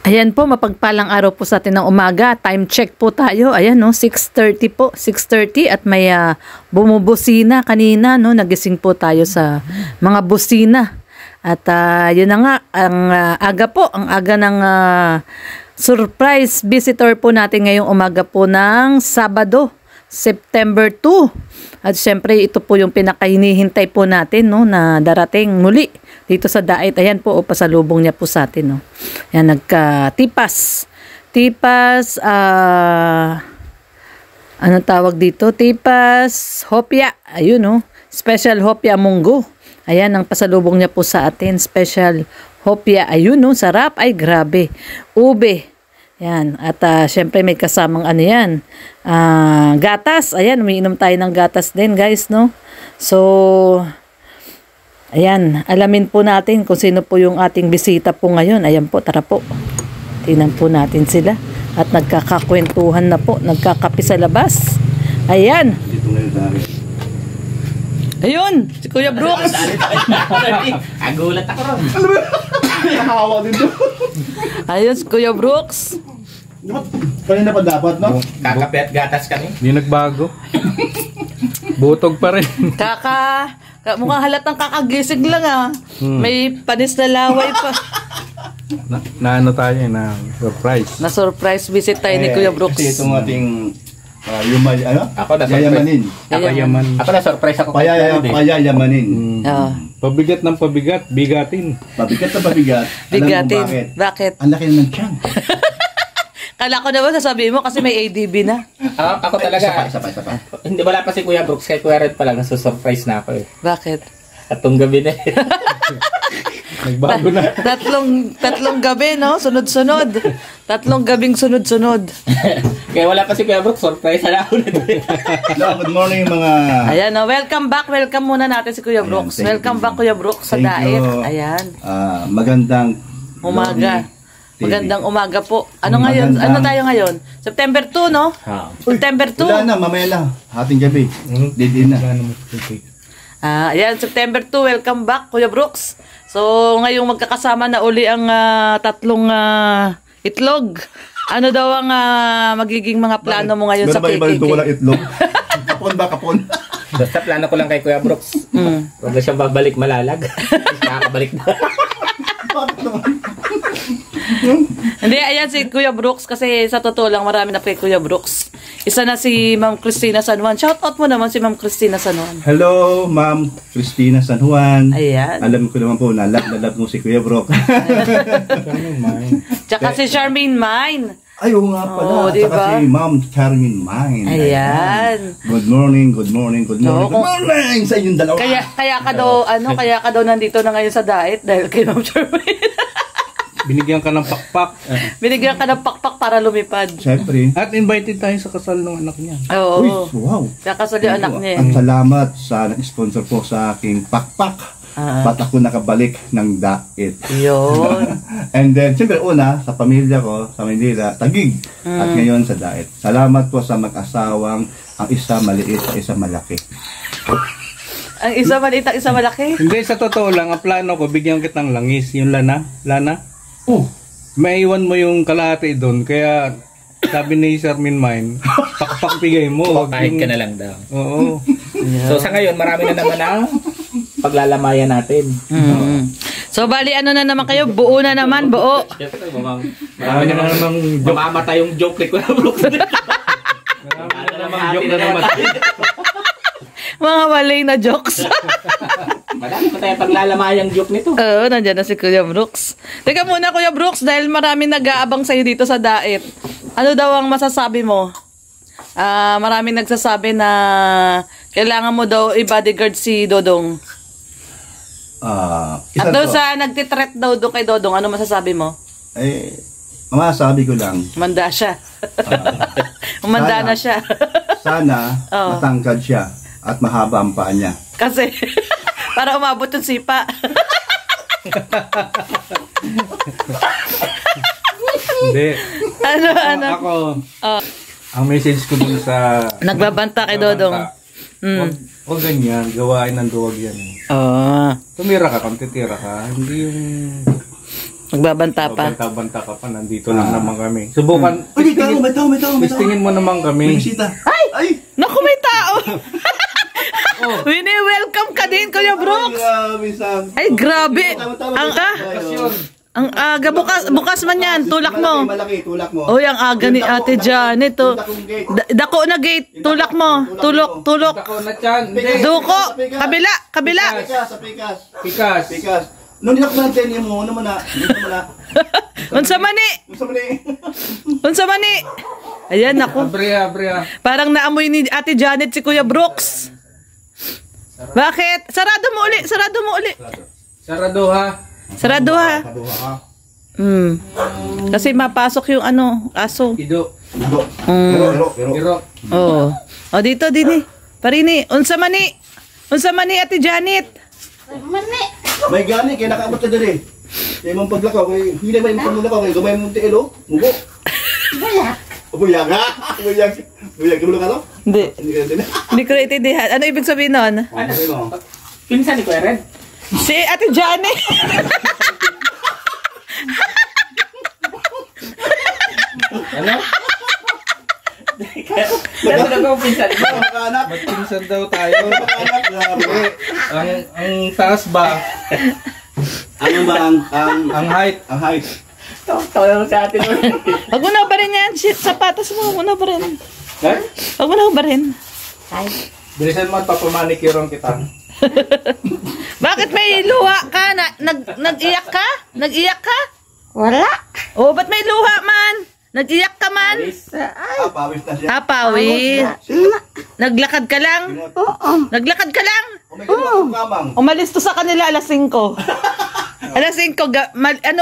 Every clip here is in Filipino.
Ayan po, mapagpalang araw po sa atin ng umaga. Time check po tayo. Ayan no, 6:30 po. 6:30 at may bumubusina kanina no. Nagising po tayo sa mga busina. At yun na nga, ang aga po, ang aga ng surprise visitor po natin ngayong umaga po ng Sabado, September 2. At syempre ito po yung pinakahinihintay po natin no, na darating muli dito sa Dait. Ayan po, pasalubong niya po sa atin no. Ayan, nagka-tipas. Tipas, ano tawag dito? Tipas, hopya. Ayun no, special hopya munggo. Ayan, ang pasalubong niya po sa atin. Special hopya. Ayun no, sarap. Ay, grabe. Ube. Yan. At syempre may kasamang ano yan. Gatas. Ayan, umiinom tayo ng gatas din guys, no? So, ayan. Alamin po natin kung sino po yung ating bisita po ngayon. Ayan po, tara po. Tingnan po natin sila. At nagkakakwentuhan na po. Nagkakapi sa labas. Ayan. Dito ngayon sa akin. Ayun, si Kuya Brooks. Agulat ako ron. Ano ba? Nakahawa din to. Ayun, si Kuya Brooks. Kanina pa dapat, no? Kakape at gatas kami. Hindi nagbago. Butog pa rin. Mukhang halatang kakagising lang May panis na laway pa. na ano tayo na surprise. Na surprise visit tayo ni Kuya Brooks. Kasi itong ating ano? Ako na Yayamanin. Ako yaman. Ako na surprise ako kay Payayamanin. Pabigat ng pabigat, bigatin. Pabigat na pabigat. Bigatin. Alam mo Bakit? Ang laki ng tiyan. Kala ko naman sasabihin mo kasi may ADB na. Ako talaga. Isa pa. Hindi, wala pa si Kuya Brooks. Kay Kuya Red pa lang. Nasusurprise na ako eh. Bakit? At tong gabi na eh. Nagbago na. Tatlong gabi, no? Sunod-sunod. Tatlong gabing sunod-sunod. Kaya wala pa si Kuya Brooks. Surprise na ako na doon. Good morning mga... Ayan, no? Welcome back. Welcome muna natin si Kuya Brooks. Ayan, welcome back, Kuya Brooks, sa Thank Dait. you. Ayan. Magandang Umaga. TV. Magandang umaga po. Ano ngayon? Ano tayo ngayon? September 2, no? September 2. Wala na, mamaya na. Hating gabi. Didin na. Ayan, September 2. Welcome back, Kuya Brooks. So, ngayong magkakasama na uli ang tatlong itlog. Ano daw ang magiging mga plano mo ngayon sa KKK? Meron ba walang itlog? Kapon. Basta plano ko lang kay Kuya Brooks. Huwag na siyang babalik malalag. Nakakabalik na. Bakit naman? Hindi, ayan si Kuya Brooks kasi sa totoo lang marami na kay Kuya Brooks. Isa na si Ma'am Christina San Juan. Shout out mo naman si Ma'am Christina San Juan. Hello, Ma'am Christina San Juan. Ayan. Alam ko naman po na love mo si Kuya Brooks. Tsaka si Charmaine Mine. Ay, oo nga pala. Oo, At diba? saka si Ma'am Charmin Mine. Ayan. Good morning. Good morning sa inyong dalawa. Kaya ka daw nandito na ngayon sa Dait dahil kay Ma'am Charmaine. Binigyan ka ng pakpak. Binigyan ka ng pakpak para lumipad. Siyempre. At invited tayo sa kasal ng anak niya. Oo. Uy, wow. Kakasal yung anak niya. At salamat sa nag-sponsor po sa aking pakpak. Ba't ako nakabalik ng Dait. Yun. And then, siyempre una, sa pamilya ko, sa Manila, Taguig. At ngayon sa Dait. Salamat po sa mag-asawang ang isa maliit at isa malaki. Ang isa maliit, ang isa malaki. Hindi, sa totoo lang, ang plano ko, bigyan kitang langis. Yung lana. Maiwan mo yung kalahati doon. Kaya, sabi ni Charmin Mine, pakpak bigay mo. Kahit ka na lang daw. Oo. So sa ngayon, marami na naman ang paglalamayan natin. So, bali, ano na naman kayo? Buo na naman, buo. Marami na naman mamamatay yung joke ni Kuya Brooks. Marami na naman joke na naman. Mga walay na jokes. Marami pa tayo paglalamayang joke nito. Oo, nandiyan na si Kuya Brooks. Teka muna, Kuya Brooks, dahil maraming nag-aabang sa'yo dito sa Dait. Ano daw ang masasabi mo? Maraming nagsasabi na kailangan mo daw i-bodyguard si Dodong. At daw sa nagtitreat daw doon kay Dodong, ano masasabi mo? Masasabi ko lang. Umanda siya. Umanda na siya. Sana matangkad siya at mahaba ang paa niya. Kasi, para umabot yung sipa. Hindi. Ano? Ako, ang message ko dun sa... Nagbabanta kay Dodong. Huwag ganyan, gawain ng duwag yan. Oo. Tumira ka, kung titira ka, hindi yung... Magbabanta pa. Banta-banta ka pa, nandito lang naman kami. Subukan, Uy, may tao. testingin mo naman kami. May bisita. Ay! Naku, may tao! Wini-welcome ka din, Kuya Brooks! Grabe, Sam. Ay, grabe! Tama. Ang aga, bukas man yan, tulak mo. Malaki, tulak mo. Uy, ang aga ni Ate Janet, oh. Dako na gate, tulak mo. Tulok. Ako na tiyan. Duko, kabila. Sa pikas. Pikas. Nung ninak mo ng tenyo mo, ano mo na? Unsa mani? Ayan, naku. Abria. Parang naamoy ni Ate Janet si Kuya Brooks. Bakit? Sarado mo uli. Sarado ha. Kasi mapasok yung aso. Ido. Pero. Oh. O dito din Parini, unsa mani Ate Janet? May gani, kaya nakaabot ka dali. Kaya mong paglakaw, kaya hindi may pamulakaw, kaya gamay mong tiilo, mugo. Buyag ha? Buyag, kamulo ka to? Hindi. Hindi ka din. Hindi ko naiintindihan. Ano ibig sabihin nun? Pinsan ni Kuya Red. Si Ate Janet. Ano? Kaya ako pinsan mo. Makaanak. Magpinsan daw tayo. Makaanak, grabe. Ang taas ba? Ano ba Ang height. ang height? Tawa mo sa atin. Wag mo na ba rin yan? Shit, sapatos mo. Wag mo na ba rin? Ha? Wag mo na ba rin? Bilisan mo at papamanicure kita. Bakit may luha ka? Nag-iyak ka? Nag-iyak ka? Wala. Oh, ba't may luha man? Nag-iyak ka man? Pawis na siya. Pawis. Naglakad ka lang? Oo. Naglakad ka lang? Oh my God, kamang. Umalis to sa kanila alas 5. Alas 5,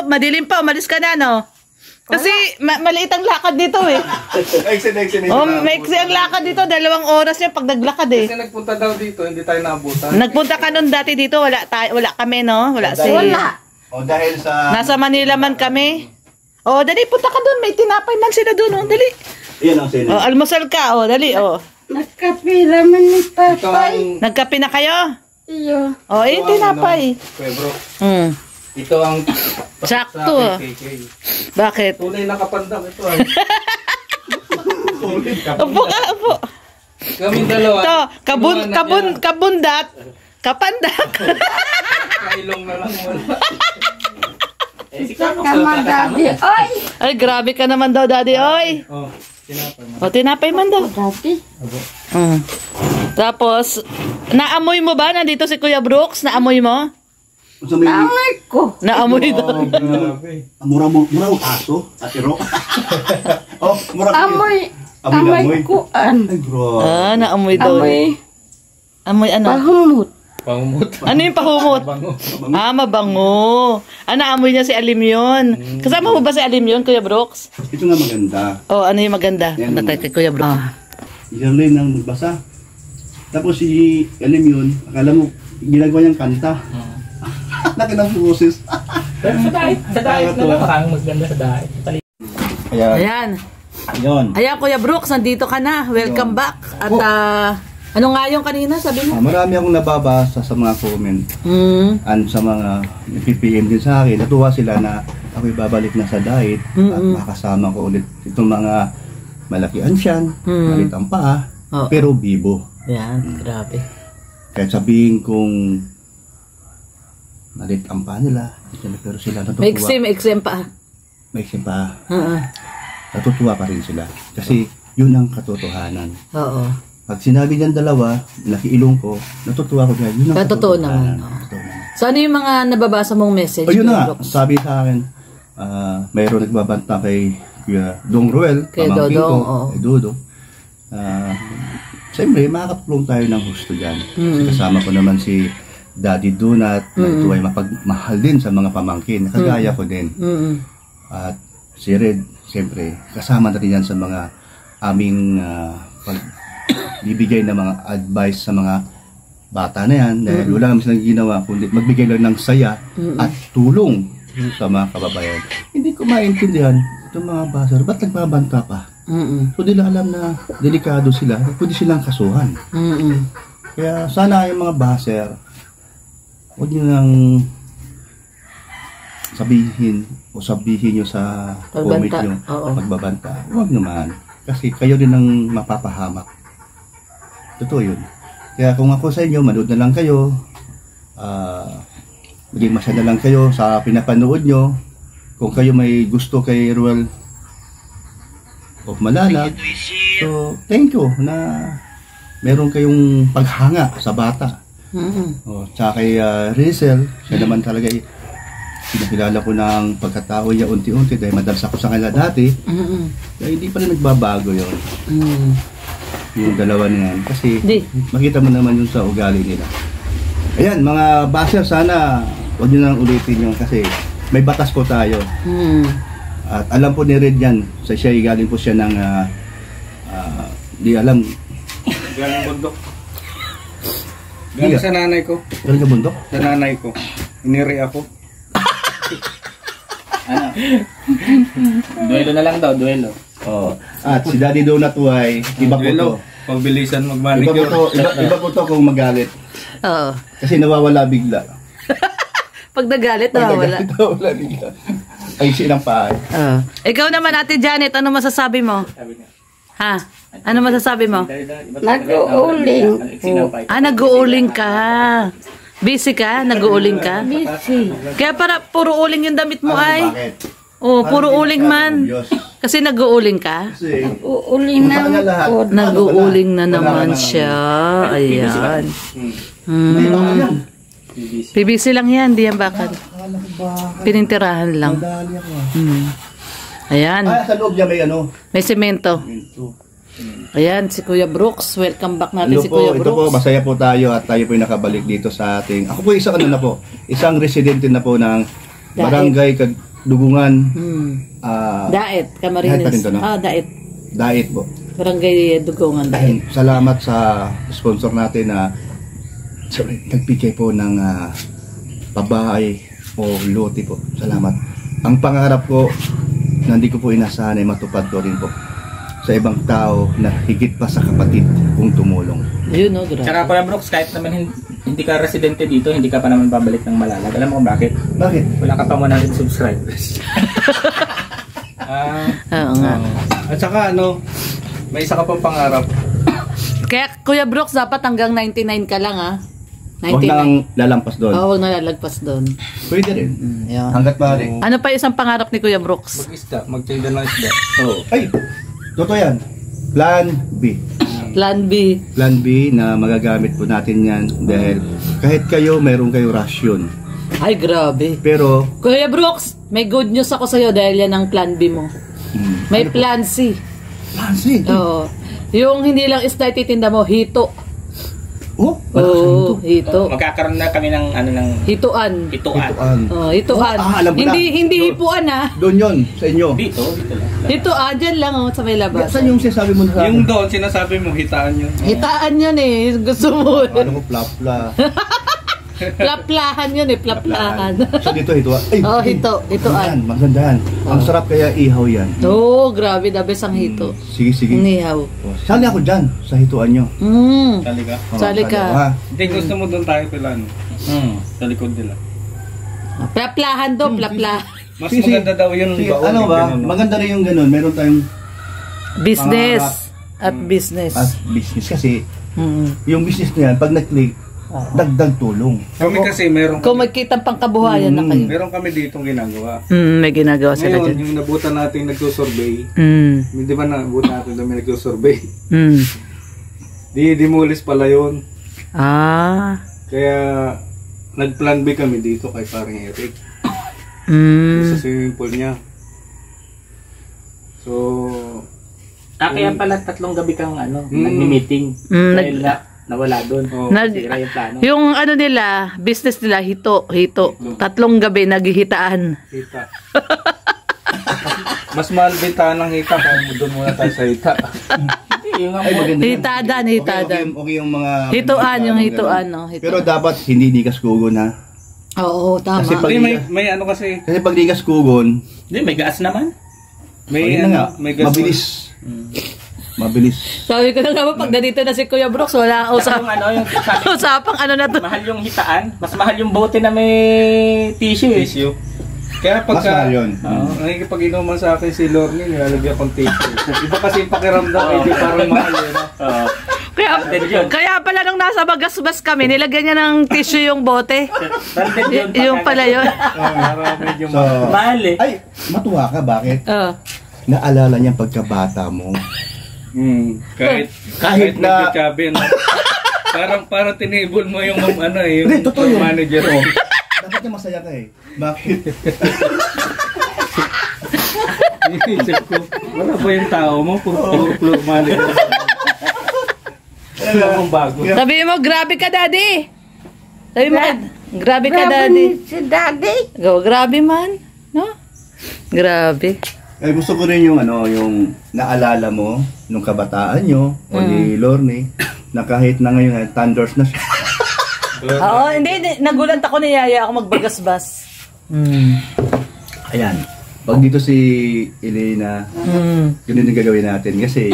madilim pa, umalis ka na, no? Kasi maliit ang lakad dito eh. Exit. Oh, maiksi ang lakad dito, 2 oras yan pag naglakad eh. Kasi nagpunta daw dito, hindi tayo naabutan. Nagpunta ka nun dati dito, wala kami, no? Wala si... Wala. O dahil sa... Nasa Manila man kami. Oh, dali, punta ka dun, may tinapay man sila dun, oh, dali. Iyan ang sinin. Oh, almusal ka, oh, dali, oh. Nagkapira man ni Ito tatay. ang... Nagkape na kayo? Iyo. Oh, eh, tinapay. Kuya bro, ito ang... Sakto, sa ah. KK. Bakit? Tunay na kapandang ito ah. Upo ka, upo. Kaming dalawa. Ito, kinuha na niya. kabundat, kapandak. Kailong na lang wala. Kama daddy. Oy. Ay, grabe ka naman daw, daddy, oy. Oh, tinapay mo. O, tinapay man daw. Daddy. Tapos, naamoy mo ba? Nandito si Kuya Brooks, naamoy mo? Sa may... Amay ko. Naamoy daw. Grabe. Mura mo aso, atiro. Oh, mura. Amay. Amoy. Amay ko an. Ay, bro. Ah, naamoy daw. Amay. Amoy ano? Pahumot. Pangumot. Ano yung pahumot? Bango. Ah, mabango. Ah, naamoy niya si Alim yun. Kasama mo ba si Alim yun, Kuya Brooks? Ito nga maganda. Oh, ano yung maganda? Yan. Punta tayo kay Kuya Brooks. Jerlyn ang magbasa. Tapos si Alim yun, akala mo, ginagawa niyang kanta. Laki ng boses. Sa diet na lang. Parang maganda sa diet. Ayan. Ayan. Ayan, Kuya Brooks, nandito ka na. Welcome back. At ano nga yung kanina, sabi mo? Marami akong nababasa sa mga comment. And sa mga PPM din sa akin. Natuwa sila na ako'y babalik na sa diet. At makasama ko ulit itong mga malaki ang tiyan, malit ang paa, pero bibo. Ayan, grabe. Kahit sabihin kong malit ang paa nila, pero sila natutuwa. Exam pa. May pa. Natutuwa pa rin sila. Kasi yun ang katotohanan. Oo. Pag sinabi niyan dalawa, laki ilong ko, natutuwa ko dyan. Yun ang Totoo naman. Totoo naman. So, ano yung mga nababasa mong message? O yun na, Brooks? sabi sa akin, mayroon nagbabanta kay Dong Ruel, Kay pamangkin Dodong, ko, oo. kay Dodong. Siyempre, makakatulong tayo ng husto dyan. Kasi kasama ko naman si Daddy Donut, na ito ay mapagmahal din sa mga pamangkin. Kagaya ko din. At si Red, siyempre, kasama na rin yan sa mga aming bibigay na mga advice sa mga bata na yan. Dahil wala kami silang ginawa, kundi magbigay lang ng saya at tulong sa mga kababayan. Hindi ko maintindihan itong mga baser, ba't nagbabanta pa? So nila alam na delikado sila, pwede silang kasuhan. Kaya sana yung mga baser, huwag nyo nang sabihin nyo sa comment Pagbanta. nyo, Oo. pagbabanta. Huwag naman. Kasi kayo din ang mapapahamak. Totoo yun. Kaya kung ako sa inyo, manood na lang kayo, maging masaya na lang kayo sa pinapanood nyo. Kung kayo may gusto kay Ruel of Malalag, so thank you na meron kayong paghanga sa bata. O, tsaka kay Rizel, siya naman talaga pinakilala ko ng pagkatao niya unti-unti dahil madalas ako sa kanila dati. Kaya hindi pa rin nagbabago yun. Yung dalawa na yan. Kasi makita mo naman yun sa ugali nila. Ayan, mga baser, sana huwag nyo nang ulitin yun kasi may batas po tayo. At alam po ni Red yan. Sa siya, galing po siya ng di alam. Galing bundok. Galing sa nanay ko. Galing sa bundok? Sa nanay ko. Iniri ako. Ano? Duelo na lang daw, duelo. Oh. At si Daddy Donut ay iba po to. Pagbilisan Iba po magmanicure. to, iba po to kung magalit. Oo. Kasi nawawala bigla. Pag nagalit, nawawala. Nawawala bigla. Ay, sinang paa. Ikaw naman, Ate Janet, ano masasabi mo? Ha? Ano masasabi mo? Nag-uuling. Nag-uuling ka. Busy ka? Nag-uuling ka? Busy. Kaya para puro uling yung damit mo ay. Bakit? Oh, puro uling man. Diyos. Kasi nag-uuling ka? Kasi, Uuling na Punta ka na lahat. ako. Nag-uuling na Wala naman ka na. siya. Ayan. hindi ba yan? PBC lang yan, di yan bakal. Pinintirahan lang. Madali ako. Ayan. Ah, sa loob niya may ano. May semento. Ayan, si Kuya Brooks. Welcome back natin si Kuya Ito po, Brooks. masaya po tayo at tayo po yung nakabalik dito sa ating, ako po isang ano na po, isang residente na po ng Barangay Dugungan. Daet, Daet pa rin Camarines. to, no? Daet. Daet po. Barangay Dugungan, Daet. Salamat sa sponsor natin na nagbigay po ng pabahay o lote po. Salamat. Ang pangarap ko na hindi ko po inasahan ay matupad ko rin po sa ibang tao na higit pa sa kapatid kung tumulong. Yun, no, grabe. Tsaka Kuya Brooks, kahit naman hindi ka residente dito, hindi ka pa naman babalik ng Malalag. Alam mo kung bakit? Bakit? Wala ka pa 100 subscribers. Oo nga. At saka may isa ka pang pangarap. Kaya Kuya Brooks, dapat hanggang 99 ka lang, ha? Huwag nang lalampas doon. Oo, huwag na lalagpas doon. Pwede rin. Yan. Hanggat maaari. Ano pa isang pangarap ni Kuya Brooks? Mag-isda. Magtinda ng isda. Oh. Ay, totoo yan. Plan B. Plan B. Plan B na magagamit po natin yan dahil kahit kayo, meron kayo rasyon. Ay, grabe. Pero, Kuya Brooks, may good news ako sa'yo dahil yan ang plan B mo. May plan C. Plan C. Oo. Yung hindi lang isda titinda mo, hito. Oh, Oo, hito. Magkakaroon na kami ng Hituan. hituan. Oh, hituan. Alam ko na. Hindi hipuan, ha? Doon yun, sa inyo. Dito lang. Hituan, dyan lang, sa may labas. Saan yung sinasabi mo na sa Yung akin? doon, sinasabi mo, hitaan yun. Hitaan yun eh. Gusto mo. Ano ko, plapla. Plaplahan yun eh. Plaplahan. So dito, ito. Ay, Oh, hituan. Magandaan. Ang sarap kaya ihaw yan. Oo, grabe. The best ang hito. Sige, sige. Nihaw. Oh, sali ako dyan, sa hituan nyo. Talaga. Oh, Sali ka. ako, ha? Hindi, gusto mo doon tayo pala. Sa likod nila. Plaplahan do, plaplahan. Mas Sige, maganda daw yun. Sige, baon ano yung ba? ganun, no? Maganda rin yung ganun. Meron tayong Business. At business. as business. Kasi, Mm. yung business na yan, pag nag-click, dagdag tulong. Kami kasi meron Kung magkita pang kabuhayan na kayo. meron kami ditong ginagawa. May ginagawa sila Ngayon, dyan. yung nabutan natin nagsusurvey, Mm. di ba nabutan natin na may nagsusurvey? Mm. Dimulis pala yun. Ah. Kaya nag-plan B kami dito kay paring Eric. Sa swimming pool niya. So, Kaya pala 3 gabi kang nag-meeting. Dahil nga, nawala doon. Sira yung plano. Yung ano nila, business nila, hito. 3 gabi naghihitaan. hita. Mas mahal bintahan ng hita kaya doon muna tayo sa hita. Yung Ay, maganda yan. Hitadan, hitadan. Okay yung mga... Hituan, yung ganun. hituan, no? Hituan. Pero dapat hindi nigas kugon, ha? Oo, tama. Kasi pag- Hindi, may ano kasi, Kasi pag nigas kugon, Hindi, may gas naman. may ayun na nga, may gas. mabilis. Mabilis. Sabi ko na naman, pag nandito na si Kuya Brooks, wala Saka yung usapang ano na to. mahal yung hitaan. Mas mahal yung bote na may tissue eh. Tissue. Kaya Mas mahal yun. nakikipag-inuman sa akin si Lorne, nilalagyan pang tissue. Iba kasi yung pakiramdam, medyo parang mahal yun. Kaya pala nung nasa Bagasbas kami, nilagyan niya ng tissue yung bote. Branded yun. Yung pala yun. Parang medyo So, mahal. Mahal eh. ay, matuwa ka. Bakit? Naalala niya pagkabata mo. Kahit na- nagkachabi, no? parang tinable mo yung yung Hindi, totoo yun. manager mo. Dapat na masaya ka eh. Bakit? Inisip ko, wala ba yung tao mo? Puro floor manager. Wala akong bago. Sabi mo, grabe ka, daddy. Sabi mo, grabe ka, Grabe daddy. si daddy. Go, grabe man. No? Grabe. Eh, gusto ko rin yung yung naalala mo nung kabataan nyo o ni Lorne na kahit na ngayon thunders na siya. Oo, hindi. Nagulat ako ni Yaya ako magbagasbas. Ayan. Pag dito si Elena, ganun yung gagawin natin kasi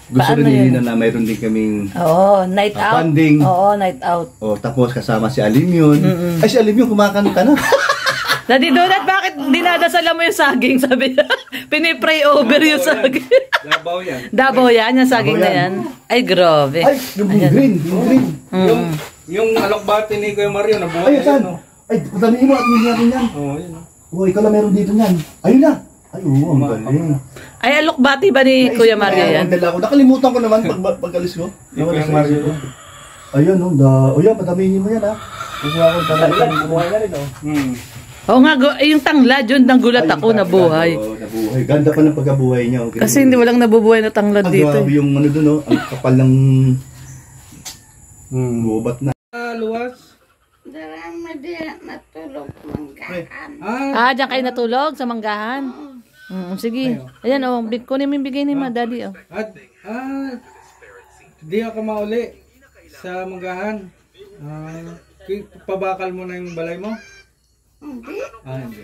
gusto Paano rin ni yun? Elena na mayroon din kaming Oo, night out. banding. Oo, night out. Tapos kasama si Alim yun. Ay, si Alim yun kumakanta na. Daddy Donut, bakit dinadasalan mo yung saging? Sabi niya, pinipray over yung saging. Labaw yan. Dabaw yan, yung saging Dabaw na yan. yan. Ay, grabe. Ay, yung green. Yung green. Yung alokbati ni Kuya Mario, nabuhay Ay, saan? no? Ay, padamihin mo at hindi natin yan. Oo, yun. Oo, ikaw lang meron dito yan. Ayun na. Ay, oo, ang galing. Ay, alokbati ba ni Kuya Mario yan? Dala ko. Nakalimutan ko naman pag-alis ko. Kuya Mario. Ayun, o yan, padamihin mo yan ha. Kung ako talagang kumuha na rin, Oo nga, yung tanglad, yun, nagulat ako, nabuhay. Oo, nabuhay. Ganda pa ng pagkabuhay niya. Okay. Kasi hindi walang nabubuhay na tanglad Ang dito. grabe yung doon, ang kapal ng gubat na. Luwas. Darama di natulog manggaan. Diyan kayo natulog sa manggahan? Sige. Ayan, kunin mo yung bigay ni Daddy. Di ako mauli sa manggahan. Pabakal mo na yung balay mo? Hindi. Hindi.